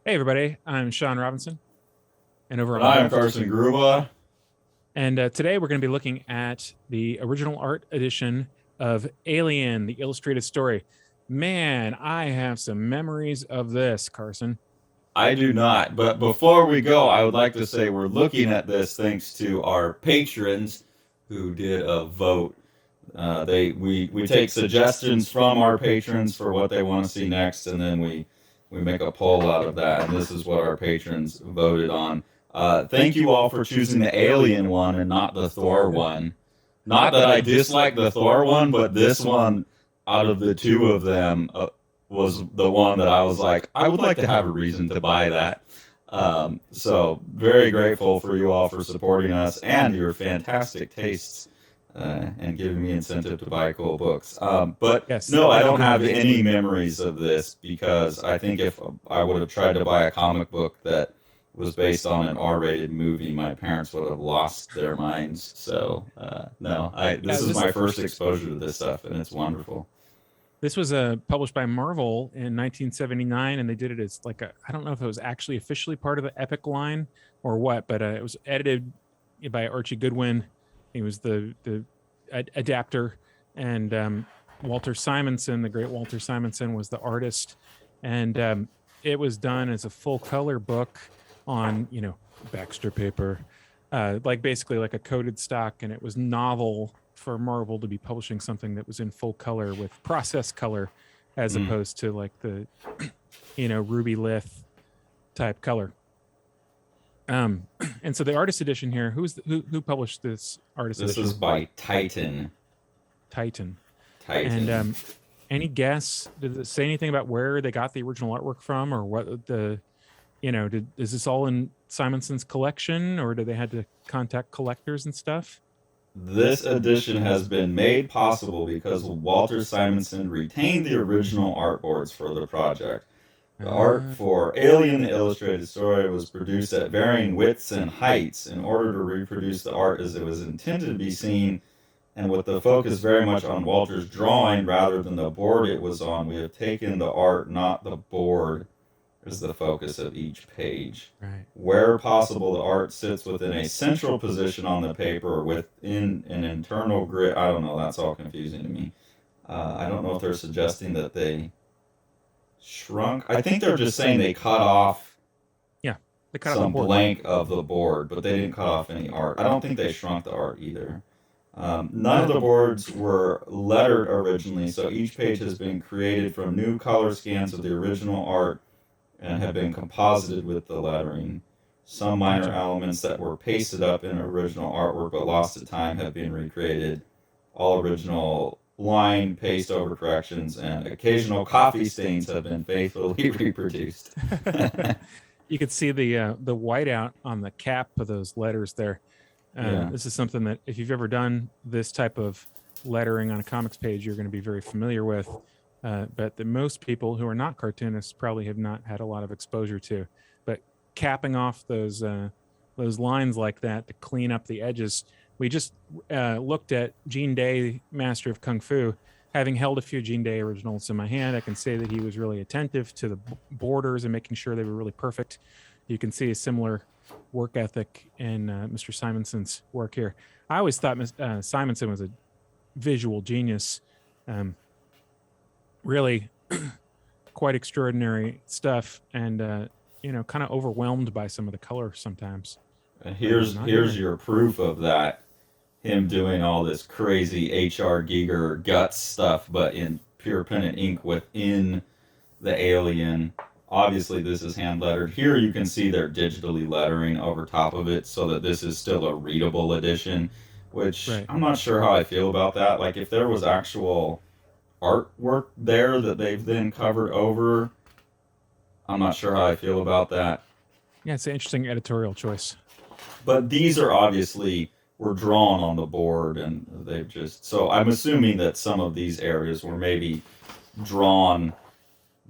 Hey, everybody. I'm Sean Robinson, and over on And my I am left. Carson Grubaugh. And today we're going to be looking at the original art edition of Alien, the illustrated story. Man, I have some memories of this, Carson. I do not. But before we go, I would like to say we're looking at this thanks to our patrons who did a vote. We take suggestions from our patrons for what they want to see next, and then we make a poll out of that. And this is what our patrons voted on. Thank you all for choosing the Alien one and not the Thor one. Not that I dislike the Thor one, but this one, out of the two of them, was the one that I was like, I would like to have a reason to buy that. So very grateful for you all for supporting us and your fantastic tastes and giving me incentive to buy cool books. But Yes. no, I don't have any memories of this because I think if I would have tried to buy a comic book that was based on an R-rated movie, my parents would have lost their minds. So no, this is my first exposure to this stuff, and it's wonderful. This was published by Marvel in 1979, and they did it as like I don't know if it was actually officially part of the Epic line or what, but it was edited by Archie Goodwin. He was the adapter, and Walter Simonson, the great Walter Simonson, was the artist, and it was done as a full color book on Baxter paper, like basically like a coated stock, and it was novel for Marvel to be publishing something that was in full color with process color, as opposed to like the ruby lith type color. And so the artist edition here, who published this artist edition? This is by Titan. Titan. And any guess? Did it say anything about where they got the original artwork from, or what the is this all in Simonson's collection, or do they had to contact collectors and stuff? This edition has been made possible because Walter Simonson retained the original artboards for the project. The art for Alien the Illustrated Story was produced at varying widths and heights in order to reproduce the art as it was intended to be seen, and with the focus very much on Walter's drawing rather than the board it was on. We have taken the art, not the board, as the focus of each page. Right. Where possible, the art sits within a central position on the paper or within an internal grid. I don't know, that's all confusing to me. I don't know if they're suggesting that they shrunk. I think they're just saying they cut off some blank of the board, but they didn't cut off any art. I don't think they shrunk the art either. None of the boards were lettered originally, so each page has been created from new color scans of the original art and have been composited with the lettering. Some minor elements that were pasted up in original artwork but lost to time have been recreated. All original line, paste over corrections, and occasional coffee stains have been faithfully reproduced. You could see the whiteout on the cap of those letters there. This is something that if you've ever done this type of lettering on a comics page, you're going to be very familiar with. But the most people who are not cartoonists probably have not had a lot of exposure to. But capping off those lines like that to clean up the edges. We just looked at Gene Day, Master of Kung Fu. Having held a few Gene Day originals in my hand, I can say that he was really attentive to the borders and making sure they were really perfect. You can see a similar work ethic in Mr. Simonson's work here. I always thought Simonson was a visual genius. Really quite extraordinary stuff, and kind of overwhelmed by some of the color sometimes. And here's your proof of that. Him doing all this crazy H.R. Giger guts stuff, but in pure pen and ink within the Alien. Obviously, this is hand lettered. Here you can see they're digitally lettering over top of it so that this is still a readable edition, which I'm not sure how I feel about that. Like, if there was actual artwork there that they've then covered over, I'm not sure how I feel about that. Yeah, it's an interesting editorial choice. But these are obviously were drawn on the board, and they've just, so I'm assuming that some of these areas were maybe drawn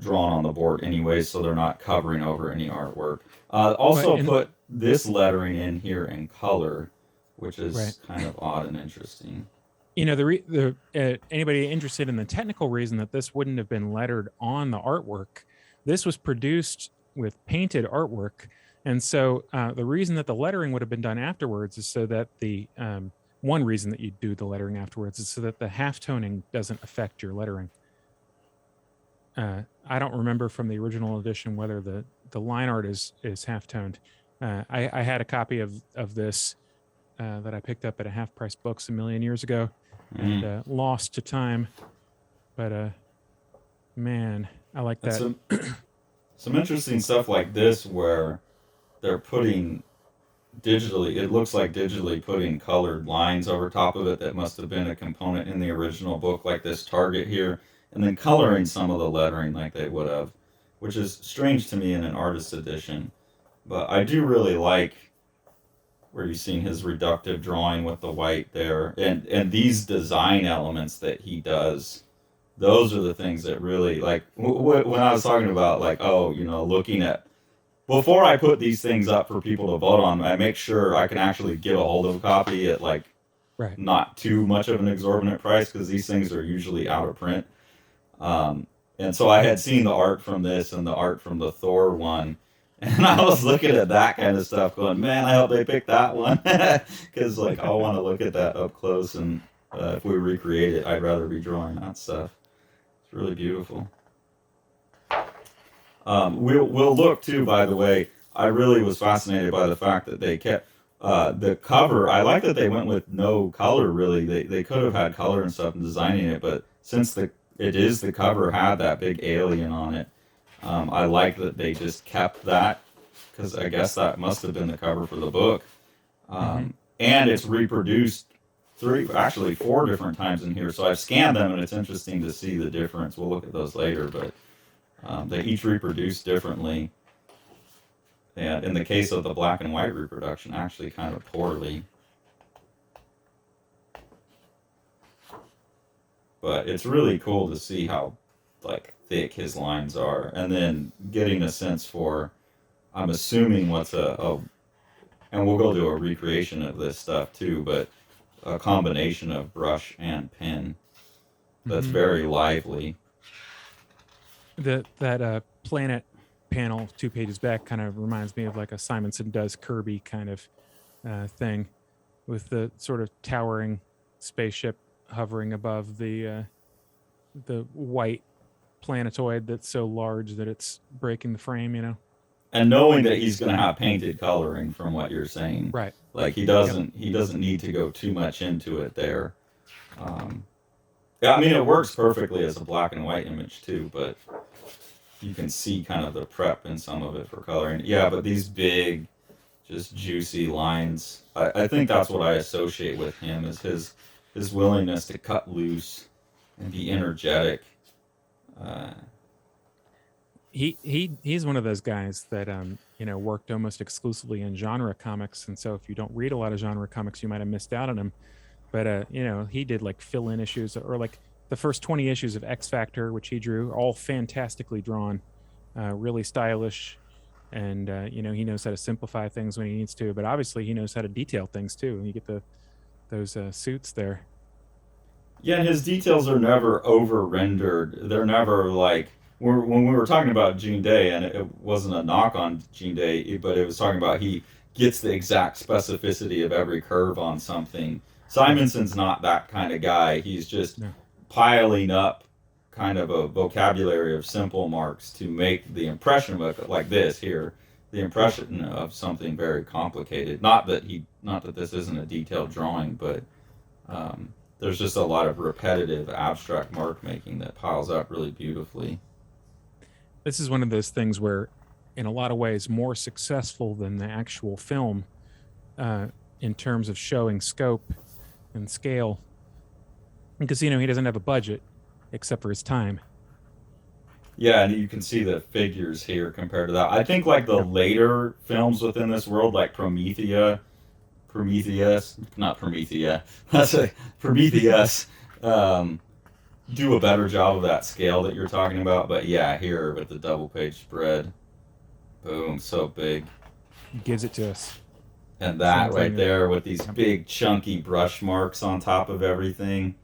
on the board anyway, so they're not covering over any artwork. Also put this lettering in here in color, which is kind of odd and interesting. Anybody interested in the technical reason that this wouldn't have been lettered on the artwork, this was produced with painted artwork. And so the reason that the lettering would have been done afterwards is so that the one reason that you do the lettering afterwards is so that the halftoning doesn't affect your lettering. I don't remember from the original edition whether the line art is halftoned. I had a copy of this that I picked up at a Half Price Books a million years ago and lost to time. But man, I like that. Some interesting stuff like this where they're putting digitally, it looks like digitally putting colored lines over top of it that must have been a component in the original book, like this target here, and then coloring some of the lettering like they would have, which is strange to me in an artist edition. But I do really like where you've seen his reductive drawing with the white there, and these design elements that he does. Those are the things that really, like, when I was talking about, like, oh, you know, looking at, before I put these things up for people to vote on, I make sure I can actually get a hold of a copy at, like, not too much of an exorbitant price, because these things are usually out of print. And so I had seen the art from this and the art from the Thor one, and I was looking at that kind of stuff going, man, I hope they pick that one, because, like, I want to look at that up close, and if we recreate it, I'd rather be drawing that stuff. It's really beautiful. We'll look too, by the way. I really was fascinated by the fact that they kept the cover. I like that they went with no color, really. They could have had color and stuff in designing it, but since the cover had that big alien on it, I like that they just kept that, because I guess that must have been the cover for the book. And it's reproduced actually 4 different times in here. So I've scanned them, and it's interesting to see the difference. We'll look at those later, but they each reproduce differently. And in the case of the black and white reproduction, actually kind of poorly. But it's really cool to see how, like, thick his lines are, and then getting a sense for, I'm assuming what's and we'll go do a recreation of this stuff too, but a combination of brush and pen that's very lively. That planet panel 2 pages back kind of reminds me of like a Simonson Does Kirby kind of thing, with the sort of towering spaceship hovering above the white planetoid that's so large that it's breaking the frame, you know. And knowing that he's going to have painted coloring, from what you're saying, right? Like he doesn't need to go too much into it there. Yeah, I mean, it works perfectly as a black and white image too, but you can see kind of the prep in some of it for coloring. Yeah, but these big, just juicy lines, I think that's what I associate with him, is his willingness to cut loose and be energetic. He's one of those guys that worked almost exclusively in genre comics, and so if you don't read a lot of genre comics, you might have missed out on him. But he did like fill-in issues, or like the first 20 issues of X Factor, which he drew, all fantastically drawn, really stylish, and he knows how to simplify things when he needs to. But obviously, he knows how to detail things too. And you get those suits there. Yeah, and his details are never over-rendered. They're never like, when we were talking about Gene Day, and it wasn't a knock on Gene Day, but it was talking about he gets the exact specificity of every curve on something. Simonson's not that kind of guy. He's just piling up kind of a vocabulary of simple marks to make the impression of, like this here, the impression of something very complicated. Not that this isn't a detailed drawing, but there's just a lot of repetitive abstract mark making that piles up really beautifully. This is one of those things where, in a lot of ways, more successful than the actual film in terms of showing scope and scale, because he doesn't have a budget except for his time. Yeah, and you can see the figures here compared to that. I think like the later films within this world, like Prometheus, do a better job of that scale that you're talking about. But yeah, here with the double page spread, boom, so big. He gives it to us. And that right there with these big chunky brush marks on top of everything.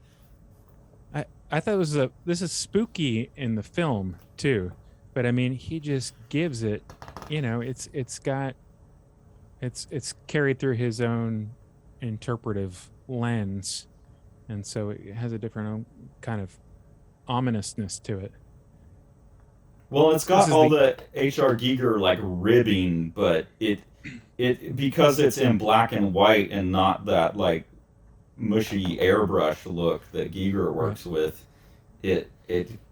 I thought this is spooky in the film too, but I mean, he just gives it it's got it's carried through his own interpretive lens, and so it has a different kind of ominousness to it. Well, it's This got is all the the H.R. Giger like ribbing, but it because it's in black and white and not that like mushy airbrush look that Giger right. works with. It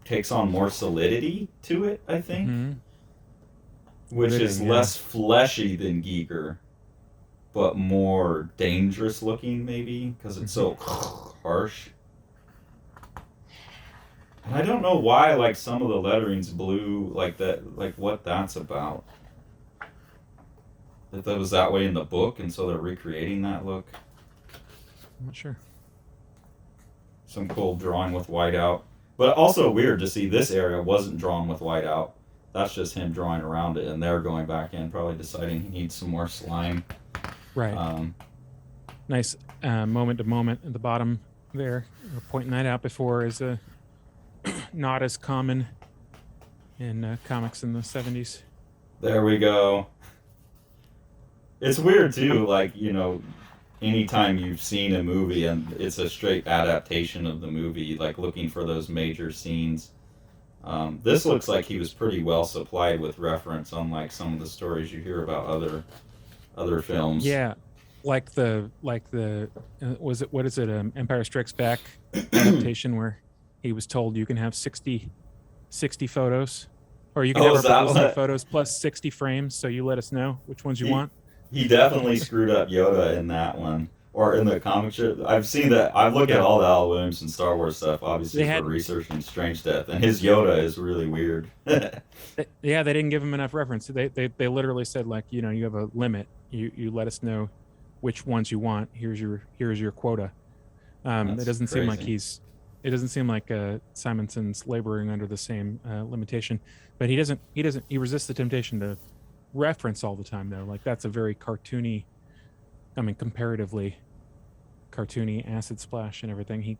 takes on more solidity to it, I think, Mm-hmm. which is Ribbing, yeah. less fleshy than Giger, but more dangerous looking maybe because it's Mm-hmm. so harsh. And I don't know why like some of the lettering's blue like that, like what that's about. That was that way in the book, and so they're recreating that look. I'm not sure. Some cool drawing with whiteout, but also weird to see this area wasn't drawn with whiteout. That's just him drawing around it, and they're going back in, probably deciding he needs some more slime. Right. Um, Nice moment to moment at the bottom there. We're pointing that out before is not as common in comics in the 70s. there we go. It's weird too, like anytime you've seen a movie and it's a straight adaptation of the movie, like looking for those major scenes. This looks like he was pretty well supplied with reference, unlike some of the stories you hear about other films. Yeah, like the was it what is it Empire Strikes Back adaptation where he was told you can have 60 photos, or you can have Oh, our is that publicity what? photos plus 60 frames, so you let us know which ones you He want. he definitely screwed up Yoda in that one, or in the comic strip. I've seen that. I've looked at Yeah, all the Al Williamson Star Wars stuff, they obviously for had researching Strange Death, and his Yoda is really weird. yeah, they didn't give him enough reference. They literally said, like, you have a limit. You let us know which ones you want. Here's your quota. It That's doesn't seem like crazy. it doesn't seem like Simonson's laboring under the same limitation, but he resists the temptation to reference all the time, though. Like, that's a very cartoony, I mean, comparatively cartoony acid splash and everything. He,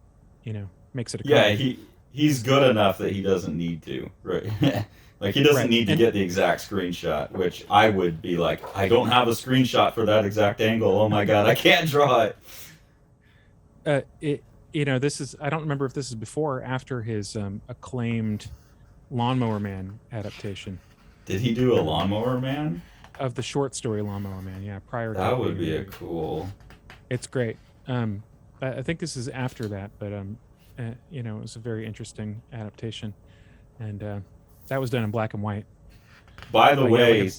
makes it a Yeah, comedy. he's good enough that he doesn't need to, right? Like he doesn't Right. need to And get the exact screenshot, which I would be like, I don't have a screenshot for that exact angle. Oh my god, I can't draw it. it this is, I don't remember if this is before or after his acclaimed Lawnmower Man adaptation Did he do a uh, Lawnmower Man? of the short story Lawnmower Man. Yeah, prior to That it would being be a remade. cool. It's great. I think this is after that, but it was a very interesting adaptation, and that was done in black and white. By the But yeah, way,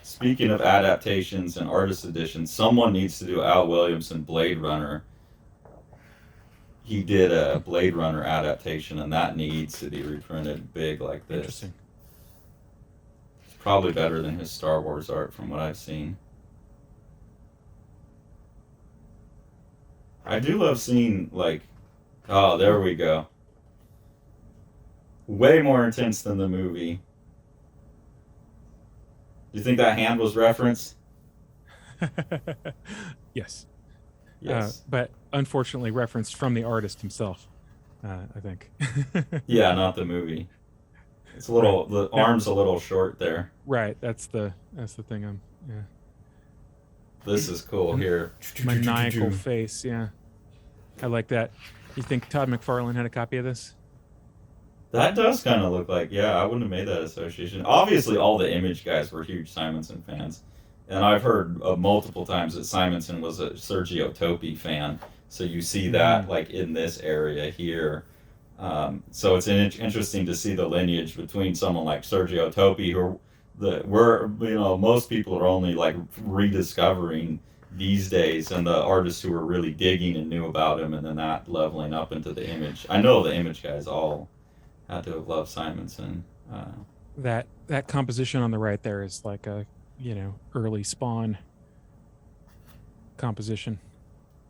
speaking of adaptations and artist editions, someone needs to do Al Williamson Blade Runner. He did a Blade Runner adaptation, and that needs to be reprinted big like this. interesting. It's probably better than his Star Wars art from what I've seen. I do love seeing, like, oh, there we go. Way more intense than the movie. Do you think that hand was referenced? Yes, Yes. but unfortunately referenced from the artist himself. I think. Yeah, not the movie. It's a Right. little, the Now, arm's a little short there. right. That's the thing. Yeah. This is cool And here. maniacal face. Yeah, I like that. You think Todd McFarlane had a copy of this? That does kind of look like, yeah, I wouldn't have made that association. Obviously, all the Image guys were huge Simonson fans. And I've heard multiple times that Simonson was a Sergio Topi fan. So you see that, Mm, like, in this area here. So it's interesting to see the lineage between someone like Sergio Topi, who most people are only, like, rediscovering these days, and the artists who were really digging and knew about him, and then that leveling up into the Image. I know the Image guys all had to have loved Simonson. that composition on the right there is like a early Spawn composition.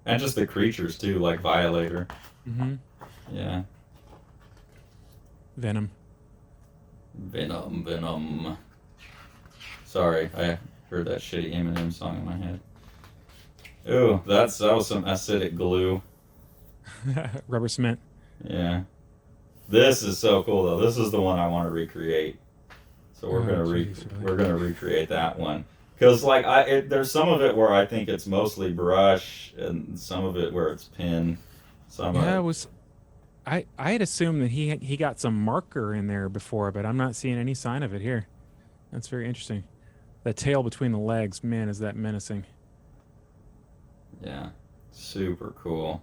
And just the creatures too, like Violator. Mm-hmm. Yeah. Venom. Venom, Venom. Sorry, I heard that shitty Eminem song in my head. Ooh, that was some acidic glue. Rubber cement. Yeah. This is so cool though. This is the one I want to recreate. So we're Oh, geez, really? we're gonna recreate that one. Because like there's some of it where I think it's mostly brush, and some of it where it's pen. Some Yeah, of it was. I had assumed that he got some marker in there before, but I'm not seeing any sign of it here. That's very interesting. The tail between the legs, man, is that menacing. yeah, super cool.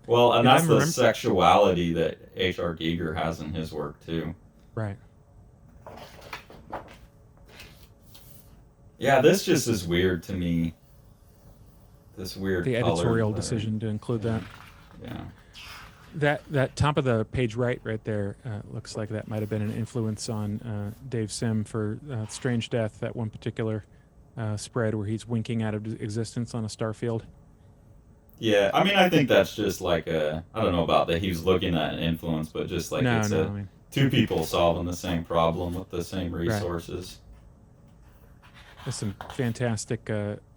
Well, and Yeah, I that's the remember. sexuality that H.R. Giger has in his work too. Right. Yeah, this just is weird to me. This weird The color editorial blurring. decision to include Yeah, that. yeah. That top of the page right there looks like that might have been an influence on Dave Sim for Strange Death, that one particular spread where he's winking out of existence on a star field. Yeah, I mean, I think that's just like I don't know about that he was looking at an influence, but just like No, it's no, I mean, two people solving the same problem with the same right. resources. There's some fantastic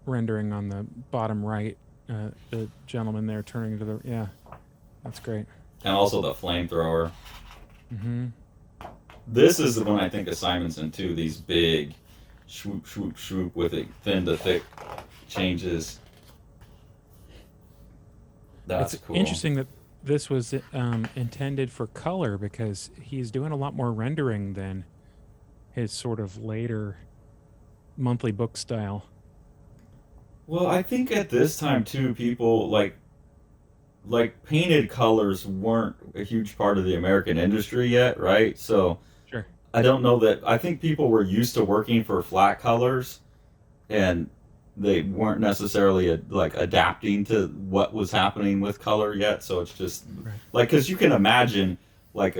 rendering on the bottom right. The gentleman there turning to the, yeah, that's great. And also the flamethrower. Mm-hmm. This is the one I think of Simonson too, these big swoop, swoop, swoop with it thin to thick changes. That's It's cool. interesting that this was intended for color because he's doing a lot more rendering than his sort of later monthly book style. Well, I think at this time too, people like painted colors weren't a huge part of the American industry yet, right? So Sure. I don't know that I think people were used to working for flat colors and they weren't necessarily like adapting to what was happening with color yet. So it's just Right. like because you can imagine like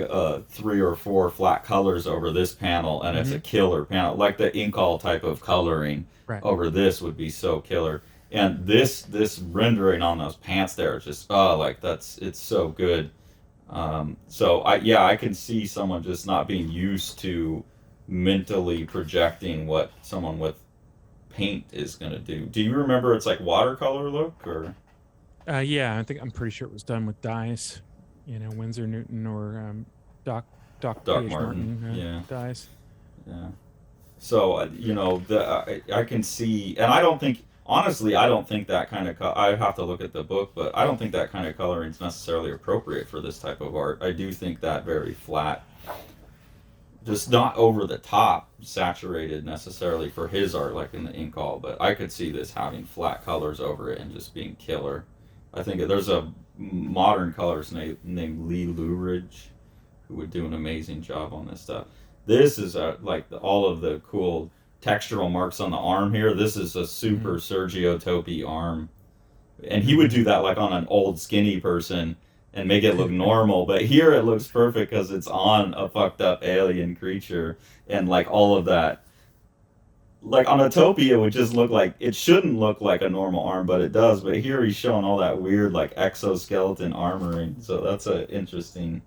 three or four flat colors over this panel, and it's Mm-hmm. a killer panel, like the Inkall type of coloring Right. over this would be so killer. And this rendering on those pants there is just like it's so good. So I can see someone just not being used to mentally projecting what someone with paint is gonna do. Do you remember it's like watercolor look or Yeah, I'm pretty sure it was done with dyes. Winsor Newton or Doc Doc P.H. Martin? Martin Yeah, dyes. yeah. So I can see, and I don't think honestly I don't think that kind of I have to look at the book, but I don't think that kind of coloring is necessarily appropriate for this type of art. I do think that very flat, just not over the top saturated necessarily for his art like in the Inkall, but I could see this having flat colors over it and just being killer. I think there's a modern colorist named Lee Luridge who would do an amazing job on this stuff. This is all of the cool textural marks on the arm here. This is a super Mm-hmm. Sergio Topi arm, and he would Mm-hmm. do that like on an old skinny person and make it look normal. But here it looks perfect because it's on a fucked up alien creature, and like all of that. Like on a Topi, it would just look like it shouldn't look like a normal arm, but it does. But here he's showing all that weird like exoskeleton armoring. So that's an interesting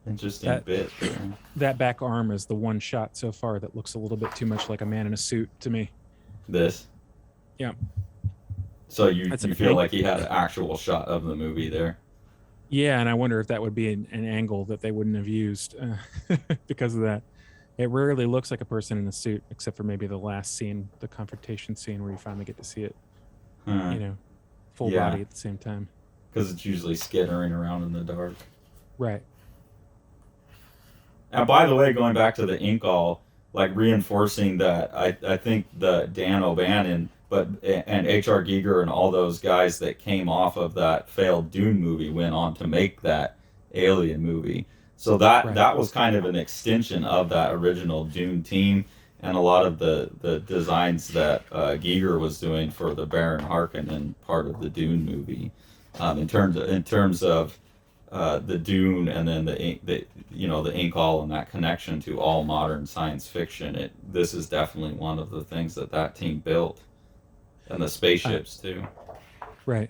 That bit there. that back arm is the one shot so far that looks a little bit too much like a man in a suit to me. This. Yeah, So you that's you an feel like he had an actual shot of the movie there. yeah, and I wonder if that would be an angle that they wouldn't have used because of that. It rarely looks like a person in a suit, except for maybe the last scene, the confrontation scene, where you finally get to see it, Huh. full Yeah, body at the same time. because it's usually skittering around in the dark. Right. And by the way, going back to the Inkall, like reinforcing that, I think the Dan O'Bannon, and H.R. Giger and all those guys that came off of that failed Dune movie went on to make that Alien movie. So Right. that was kind of an extension of that original Dune team, and a lot of the designs that Giger was doing for the Baron Harkonnen part of the Dune movie, in terms of the Dune, and then the Inkall and that connection to all modern science fiction. This is definitely one of the things that team built, and the Uh, spaceships too. right.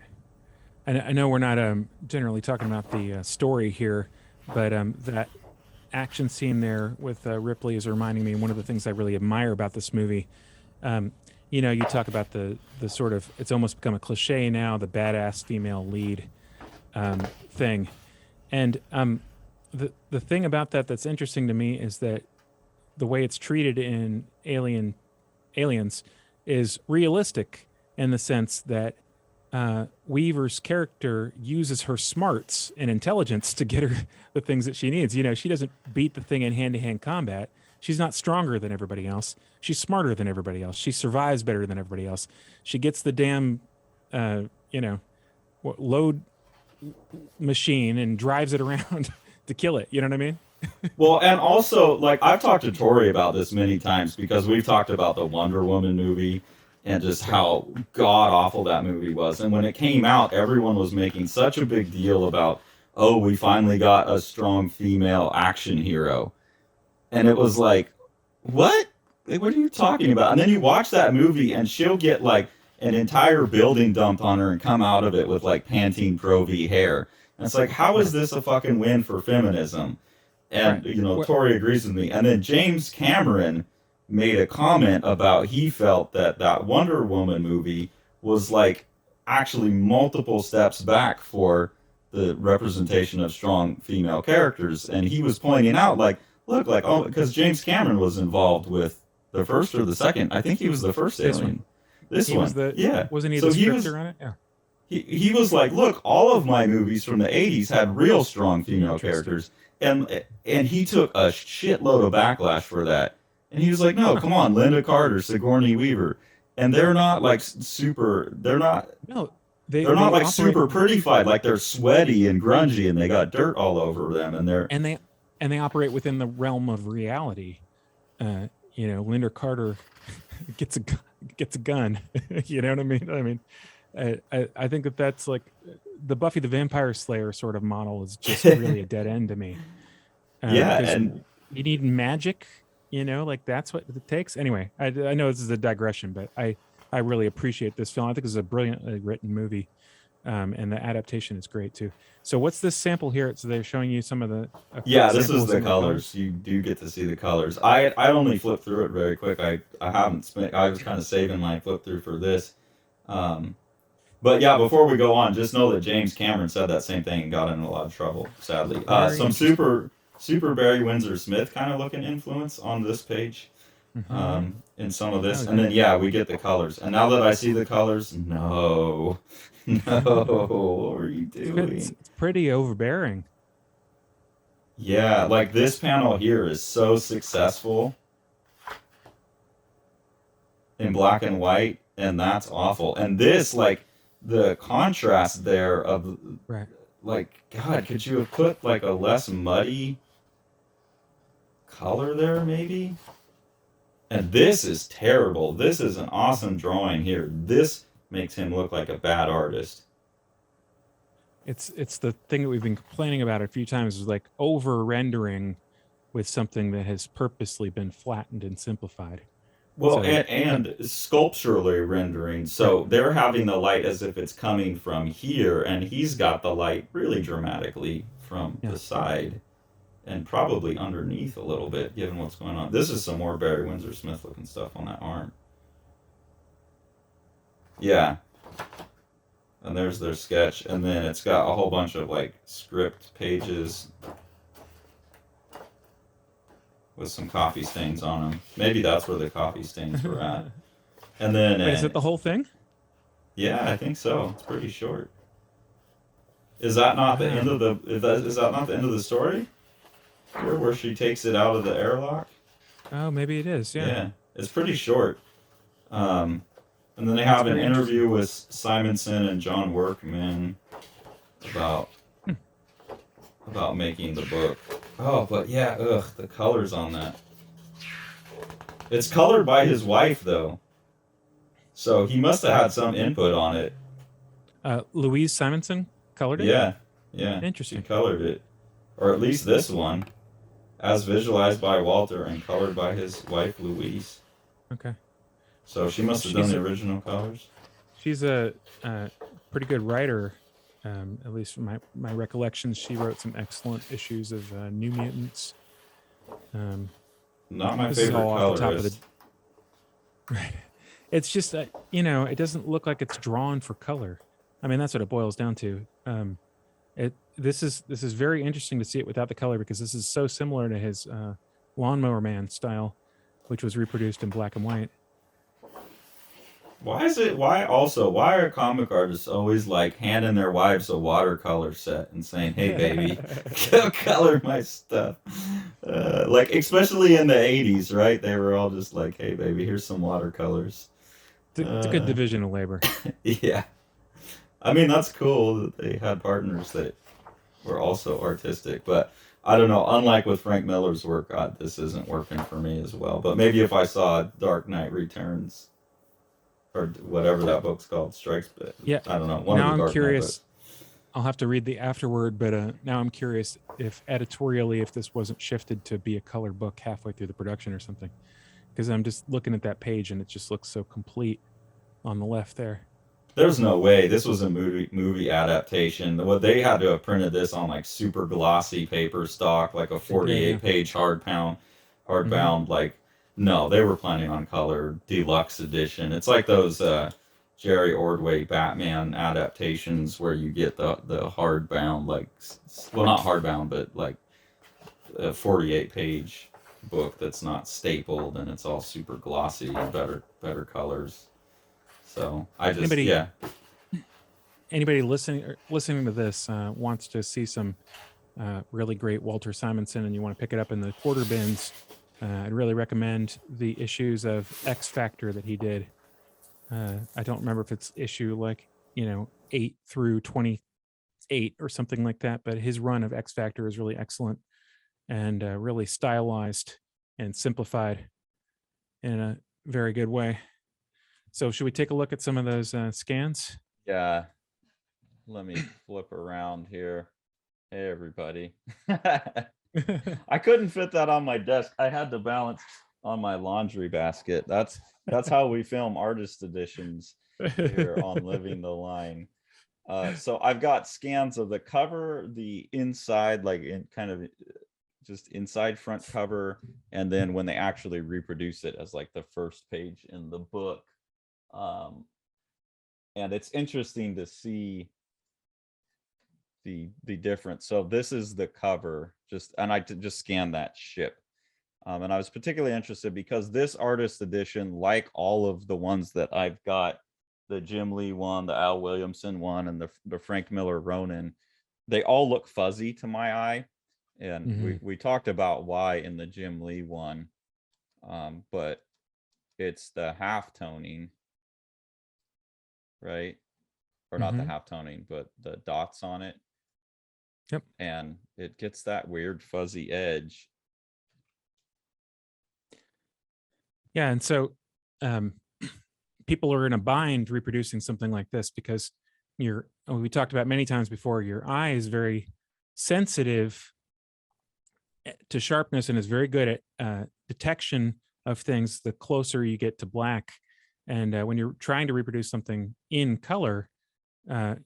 And I know we're not generally talking about the story here, but that action scene there with Ripley is reminding me of one of the things I really admire about this movie. Um, you talk about the sort of, it's almost become a cliche now, the badass female lead thing. And the thing about that's interesting to me is that the way it's treated in Aliens is realistic in the sense that Weaver's character uses her smarts and intelligence to get her the things that she needs. You know, she doesn't beat the thing in hand-to-hand combat. She's not stronger than everybody else. She's smarter than everybody else. She survives better than everybody else. She gets the damn, you know, load machine and drives it around to kill it. You know what I mean? Well, and also, like, I've talked to Tori about this many times because we've talked about the Wonder Woman movie and just how god awful that movie was. And when it came out, everyone was making such a big deal about, oh, we finally got a strong female action hero. And it was like, what? Like, what are you talking about? And then you watch that movie and she'll get like an entire building dumped on her and come out of it with like Pantene Pro V hair. And it's like, how is this a fucking win for feminism? And, Right. you know, What? Tori agrees with me. And then James Cameron made a comment about he felt that that Wonder Woman movie was like actually multiple steps back for the representation of strong female characters. And he was pointing out, like, look, like, oh, because James Cameron was involved with the first or the second. I think he was the first This Alien. one. This He was one. the Yeah. wasn't he So the he was scripter on it? Yeah. he was like, look, all of my movies from the 80s had real strong female Interesting. characters. And he took a shitload of backlash for that. And he was like, no, come on, Linda Carter, Sigourney Weaver. And they're not like super, No, they're they not like operate super prettified. Like they're sweaty and grungy and they got dirt all over them. And they're, and they operate within the realm of reality. You know, Linda Carter gets a gun. You know what I mean? I mean, I think that's like the Buffy the Vampire Slayer sort of model is just really a dead end to me. yeah. Because And you need magic, you know, like that's what it takes. Anyway, I know this is a digression, but I really appreciate this film. I think it's a brilliantly written movie, and the adaptation is great too. So what's this sample here? So they're showing you some of the a quick yeah, this sample is of the some of colors. You do get to see the colors. I only flipped through it very quick. I haven't spent, I was kind of saving my flip through for this. Um, But yeah, before we go on, just know that James Cameron said that same thing and got in a lot of trouble, sadly. Very Some interesting. super Barry Windsor Smith kind of looking influence on this page, Mm-hmm. in some of this. Oh, And then yeah, we get the colors. And now that I see the colors, no, no, what are you doing? It's pretty overbearing. Yeah, like this panel here is so successful in black and white, and that's awful. And this, like, the contrast there of Right. like, God, could you have put like a less muddy color there, maybe? And this is terrible. This is an awesome drawing here. This makes him look like a bad artist. It's the thing that we've been complaining about a few times is like over rendering with something that has purposely been flattened and simplified. Well, So and sculpturally rendering. So they're having the light as if it's coming from here, and he's got the light really dramatically from yeah. the side and probably underneath a little bit, given what's going on. This is some more Barry Windsor Smith looking stuff on that arm. Yeah. And there's their sketch, and then it's got a whole bunch of like script pages with some coffee stains on them. Maybe that's where the coffee stains were at. And then, Wait, is it the whole thing? yeah, I think so. It's pretty short. Is that not the end of the? Is that not the end of the story? Here, where she takes it out of the airlock. Oh, maybe it is. Yeah. Yeah, it's pretty short. And then they That's have an very interview with Simonson and John Workman about making the book. Oh, but yeah, ugh, the colors on that. It's colored by his wife though, so he must have had some input on it. Louise Simonson colored it. Yeah, yeah, he Interesting. colored it, or at least this one, as visualized by Walter and colored by his wife Louise. Okay. So she must have done the original colors. She's a pretty good writer. At least from my recollections, she wrote some excellent issues of New Mutants. Not my This is favorite all off the top of colorist. the. Right. It's just you know, it doesn't look like it's drawn for color. I mean, that's what it boils down to. This is very interesting to see it without the color, because this is so similar to his Lawnmower Man style, which was reproduced in black and white. Why are comic artists always like handing their wives a watercolor set and saying, "Hey, baby, go color my stuff"? Like, especially in the '80s, right? They were all just like, "Hey, baby, here's some watercolors." It's a good Uh, division of labor. yeah, I mean that's cool that they had partners that were also artistic, but I don't know. Unlike with Frank Miller's work, this isn't working for me as well. But maybe if I saw Dark Knight Returns or whatever that book's called, Strikes, but Yeah. I don't know, one of Now the I'm Dark Knight books. curious. I'll have to read the afterword, but now I'm curious if editorially, if this wasn't shifted to be a color book halfway through the production or something, because I'm just looking at that page and it just looks so complete on the left there. There's no way this was a movie adaptation. What they had to have printed this on like super glossy paper stock, like a They did, yeah. 48 page Hmm. hardbound. Like, no, they were planning on color deluxe edition. It's like those Jerry Ordway Batman adaptations where you get the hardbound, like, well, not hardbound, but like a 48 page book that's not stapled and it's all super glossy, better colors. So I just, Anybody yeah. listening to this wants to see some really great Walter Simonson, and you want to pick it up in the quarter bins, I'd really recommend the issues of X Factor that he did. I don't remember if it's issue like 8 through 28 or something like that, but his run of X Factor is really excellent and really stylized and simplified in a very good way. So should we take a look at some of those scans? Yeah, let me flip around here. Hey, everybody. I couldn't fit that on my desk. I had to balance on my laundry basket. That's how we film artist editions here on Living the Line. So I've got scans of the cover, the inside, like in kind of just inside front cover, and then when they actually reproduce it as like the first page in the book. And it's interesting to see the difference. So this is the cover, and I just scanned that ship. And I was particularly interested because this artist edition, like all of the ones that I've got, the Jim Lee one, the Al Williamson one, and the Frank Miller Ronin, they all look fuzzy to my eye. And Hmm. we talked about why in the Jim Lee one, but it's the half toning, right? Or not the Hmm. half toning, but the dots on it. Yep. And it gets that weird fuzzy edge. Yeah, and so um, people are in a bind reproducing something like this because we talked about many times before, your eye is very sensitive to sharpness and is very good at detection of things the closer you get to black. And when you're trying to reproduce something in color,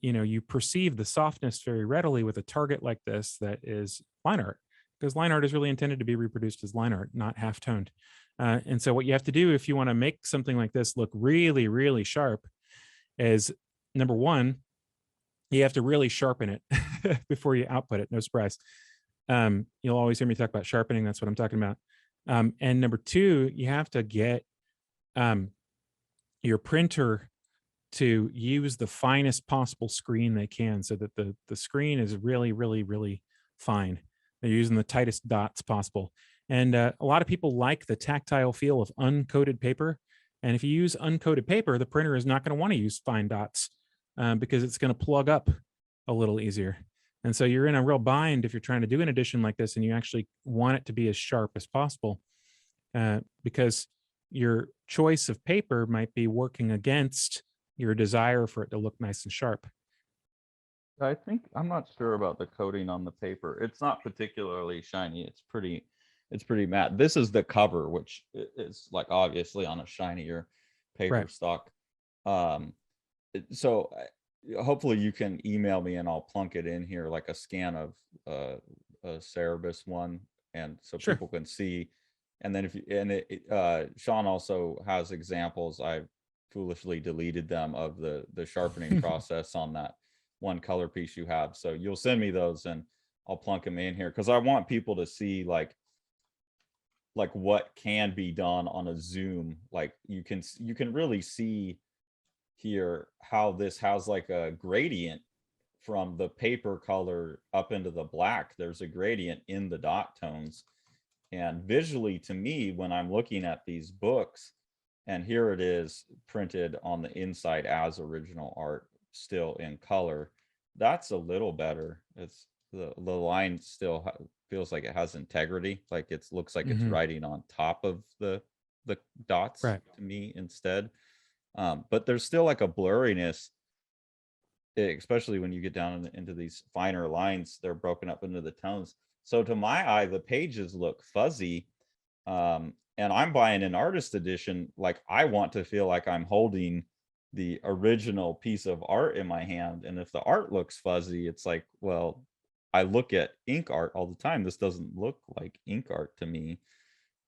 you perceive the softness very readily with a target like this that is line art, because line art is really intended to be reproduced as line art, not half toned. And so what you have to do if you want to make something like this look really, really sharp is, number one, you have to really sharpen it before you output it. No surprise. You'll always hear me talk about sharpening. That's what I'm talking about. And number two, you have to get um, your printer to use the finest possible screen they can, so that the screen is really, really, really fine. They're using the tightest dots possible. And a lot of people like the tactile feel of uncoated paper. And if you use uncoated paper, the printer is not going to want to use fine dots because it's going to plug up a little easier. And so you're in a real bind if you're trying to do an edition like this and you actually want it to be as sharp as possible, because your choice of paper might be working against your desire for it to look nice and sharp. I think I'm not sure about the coating on the paper. It's not particularly shiny. It's pretty matte. This is the cover, which is like obviously on a shinier paper Right. stock. Um, so hopefully you can email me and I'll plunk it in here like a scan of a Cerebus one, and so Sure. people can see. And then Sean also has examples. I've foolishly deleted them of the sharpening process on that one color piece you have. So you'll send me those and I'll plunk them in here, because I want people to see like what can be done on a zoom. Like you can really see here how this has like a gradient from the paper color up into the black. There's a gradient in the dot tones. And visually, to me, when I'm looking at these books, and here it is printed on the inside as original art, still in color, that's a little better. It's the line still feels like it has integrity, like it looks like it's writing on top of the dots to me instead. But there's still like a blurriness, especially when you get down into these finer lines. They're broken up into the tones. So to my eye, the pages look fuzzy. And I'm buying an artist edition. Like I want to feel like I'm holding the original piece of art in my hand. And if the art looks fuzzy, it's like, well, I look at ink art all the time. This doesn't look like ink art to me.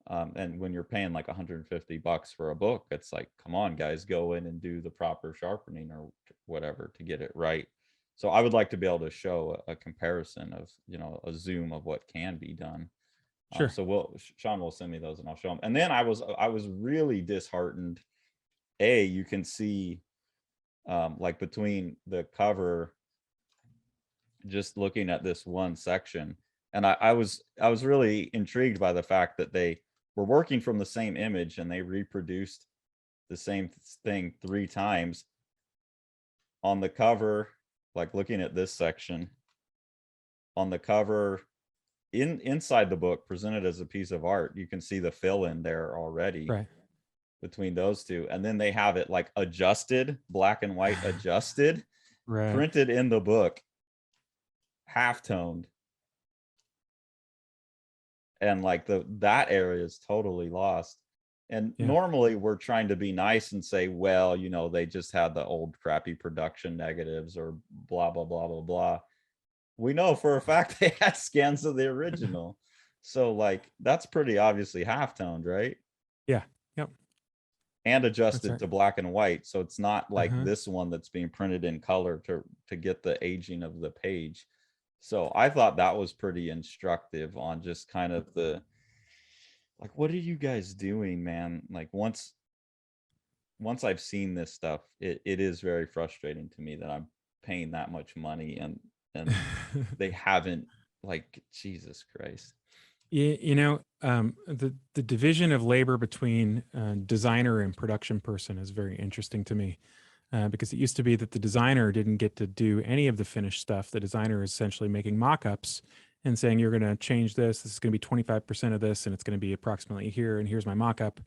And when you're paying like $150 for a book, it's like, come on, guys, go in and do the proper sharpening or whatever to get it right. So I would like to be able to show a comparison of, a zoom of what can be done. Sure. So Sean will send me those and I'll show them. And then I was really disheartened. You can see like between the cover, just looking at this one section, and I was really intrigued by the fact that they were working from the same image and they reproduced the same thing 3 times on the cover. Like looking at this section on the cover, inside the book, presented as a piece of art, you can see the fill in there already between those two. And then they have it like adjusted, black and white adjusted, printed in the book, half-toned. And like that area is totally lost. And normally we're trying to be nice and say, well, they just had the old crappy production negatives or blah, blah, blah, blah, blah. We know for a fact they had scans of the original. So like, that's pretty obviously half-toned, right? Yeah. Yep. And adjusted to black and white. So it's not like this one that's being printed in color to get the aging of the page. So I thought that was pretty instructive on just kind of the, like, what are you guys doing, man? Like once I've seen this stuff, it is very frustrating to me that I'm paying that much money and they haven't, like, Jesus Christ. The division of labor between designer and production person is very interesting to me. Because it used to be that the designer didn't get to do any of the finished stuff. The designer is essentially making mock-ups and saying, you're going to change this. This is going to be 25% of this, and it's going to be approximately here, and here's my mock-up.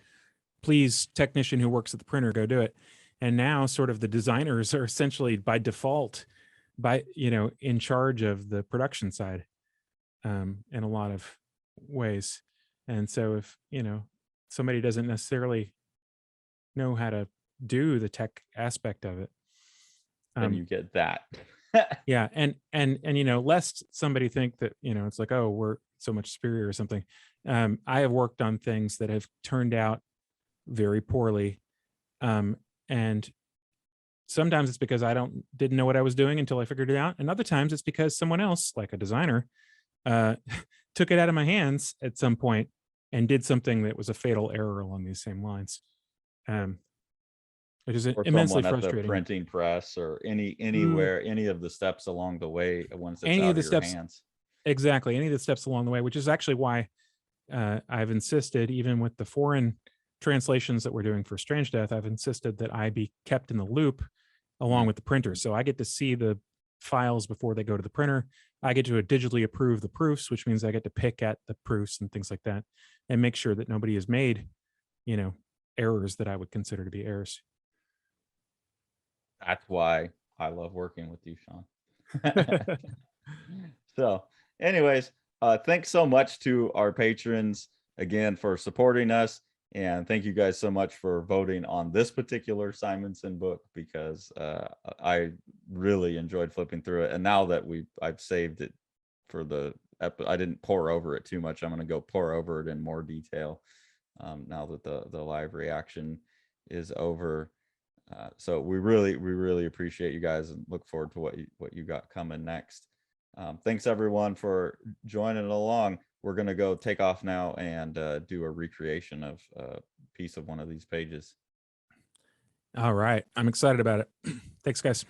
Please, technician who works at the printer, go do it. And now sort of the designers are essentially by default, in charge of the production side in a lot of ways. And so if, somebody doesn't necessarily know how to do the tech aspect of it, then you get that. Yeah. And lest somebody think that, it's like, oh, we're so much superior or something. I have worked on things that have turned out very poorly. And sometimes it's because I didn't know what I was doing until I figured it out. And other times it's because someone else, like a designer, took it out of my hands at some point and did something that was a fatal error along these same lines. It is immensely frustrating. At the printing press or anywhere, any of the steps along the way, once it's out of your hands. Exactly, any of the steps along the way, which is actually why I've insisted, even with the foreign translations that we're doing for Strange Death, I've insisted that I be kept in the loop along with the printer. So I get to see the files before they go to the printer. I get to digitally approve the proofs, which means I get to pick at the proofs and things like that and make sure that nobody has made, errors that I would consider to be errors. That's why I love working with you, Sean. So anyways, thanks so much to our patrons again for supporting us. And thank you guys so much for voting on this particular Simonson book, because I really enjoyed flipping through it. And now that I've saved it for I didn't pour over it too much. I'm going to go pour over it in more detail now that the live reaction is over. So we really appreciate you guys and look forward to what you got coming next. Thanks everyone for joining along. We're gonna go take off now and do a recreation of a piece of one of these pages. All right. I'm excited about it. Thanks, guys.